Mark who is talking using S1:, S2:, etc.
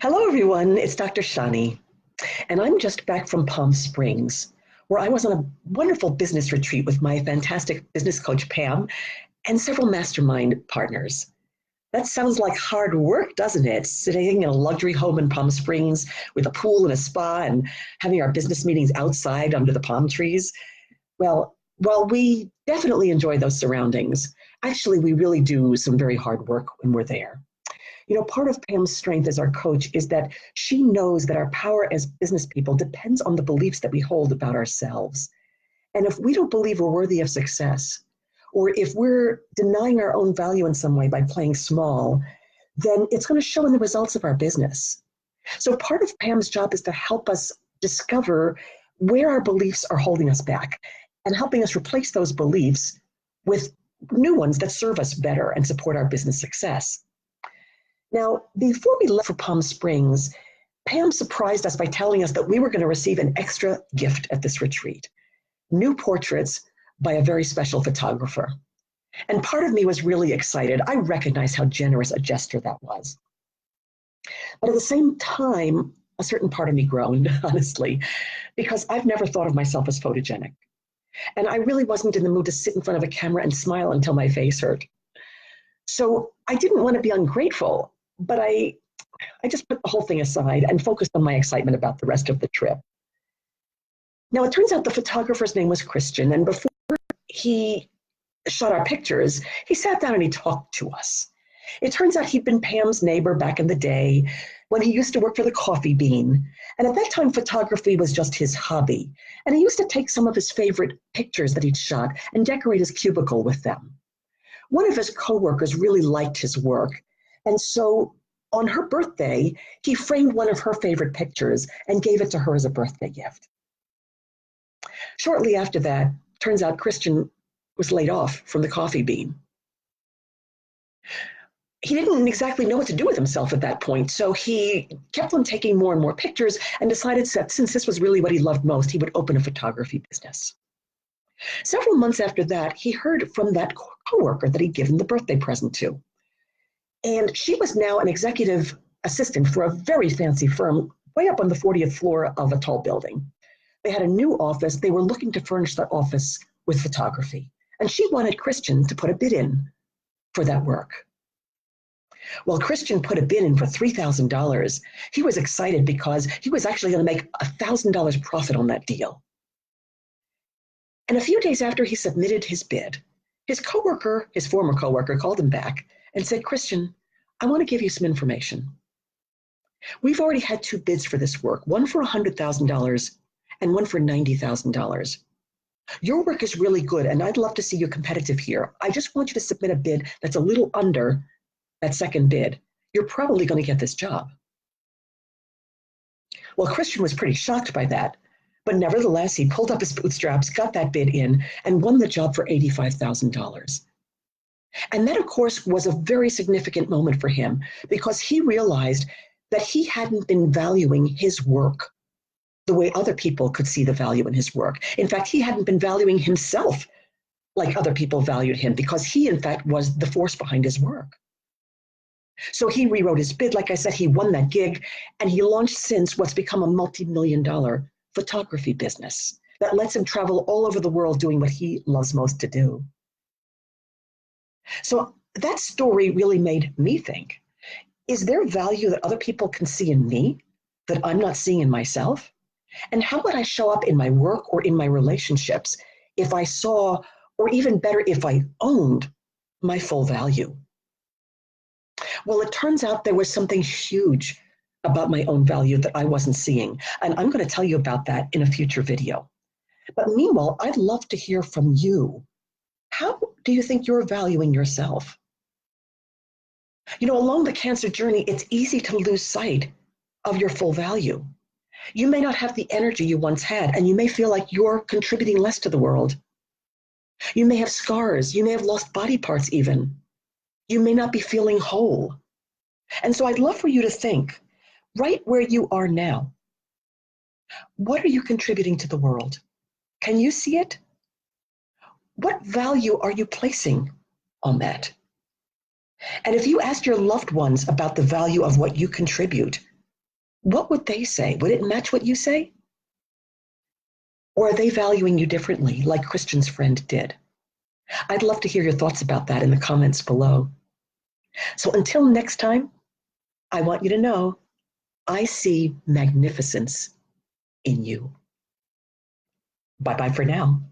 S1: Hello, everyone. It's Dr. Shani, and I'm just back from Palm Springs, where I was on a wonderful business retreat with my fantastic business coach, Pam, and several mastermind partners. That sounds like hard work, doesn't it? Sitting in a luxury home in Palm Springs with a pool and a spa and having our business meetings outside under the palm trees. Well, while we definitely enjoy those surroundings, actually, we really do some very hard work when we're there. Part of Pam's strength as our coach is that she knows that our power as business people depends on the beliefs that we hold about ourselves. And if we don't believe we're worthy of success, or if we're denying our own value in some way by playing small, then it's going to show in the results of our business. So part of Pam's job is to help us discover where our beliefs are holding us back and helping us replace those beliefs with new ones that serve us better and support our business success. Now, before we left for Palm Springs, Pam surprised us by telling us that we were going to receive an extra gift at this retreat, new portraits by a very special photographer. And part of me was really excited. I recognized how generous a gesture that was. But at the same time, a certain part of me groaned, honestly, because I've never thought of myself as photogenic. And I really wasn't in the mood to sit in front of a camera and smile until my face hurt. So I didn't want to be ungrateful, but I just put the whole thing aside and focused on my excitement about the rest of the trip. Now, it turns out the photographer's name was Christian, and before he shot our pictures, he sat down and he talked to us. It turns out he'd been Pam's neighbor back in the day when he used to work for the Coffee Bean. And at that time, photography was just his hobby. And he used to take some of his favorite pictures that he'd shot and decorate his cubicle with them. One of his coworkers really liked his work. And so on her birthday, he framed one of her favorite pictures and gave it to her as a birthday gift. Shortly after that, turns out Christian was laid off from the Coffee Bean. He didn't exactly know what to do with himself at that point, so he kept on taking more and more pictures and decided that since this was really what he loved most, he would open a photography business. Several months after that, he heard from that coworker that he'd given the birthday present to. And she was now an executive assistant for a very fancy firm way up on the 40th floor of a tall building. They had a new office. They were looking to furnish that office with photography. And she wanted Christian to put a bid in for that work. Well, Christian put a bid in for $3,000. He was excited because he was actually going to make $1,000 profit on that deal. And a few days after he submitted his bid, his former coworker, called him back and said, "Christian, I want to give you some information. We've already had two bids for this work, one for $100,000 and one for $90,000. Your work is really good, and I'd love to see you competitive here. I just want you to submit a bid that's a little under that second bid. You're probably going to get this job." Well, Christian was pretty shocked by that, but nevertheless, he pulled up his bootstraps, got that bid in, and won the job for $85,000. And that, of course, was a very significant moment for him because he realized that he hadn't been valuing his work the way other people could see the value in his work. In fact, he hadn't been valuing himself like other people valued him because he, in fact, was the force behind his work. So he rewrote his bid. Like I said, he won that gig, and he launched since what's become a multi-million-dollar photography business that lets him travel all over the world doing what he loves most to do. So that story really made me think, is there value that other people can see in me that I'm not seeing in myself? And how would I show up in my work or in my relationships if I saw, or even better, if I owned my full value? Well, it turns out there was something huge about my own value that I wasn't seeing. And I'm going to tell you about that in a future video. But meanwhile, I'd love to hear from you. How do you think you're valuing yourself? Along the cancer journey, it's easy to lose sight of your full value. You may not have the energy you once had, and you may feel like you're contributing less to the world. You may have scars. You may have lost body parts even. You may not be feeling whole. And so I'd love for you to think, right where you are now, what are you contributing to the world? Can you see it? What value are you placing on that? And if you ask your loved ones about the value of what you contribute, what would they say? Would it match what you say? Or are they valuing you differently, like Christian's friend did? I'd love to hear your thoughts about that in the comments below. So until next time, I want you to know I see magnificence in you. Bye-bye for now.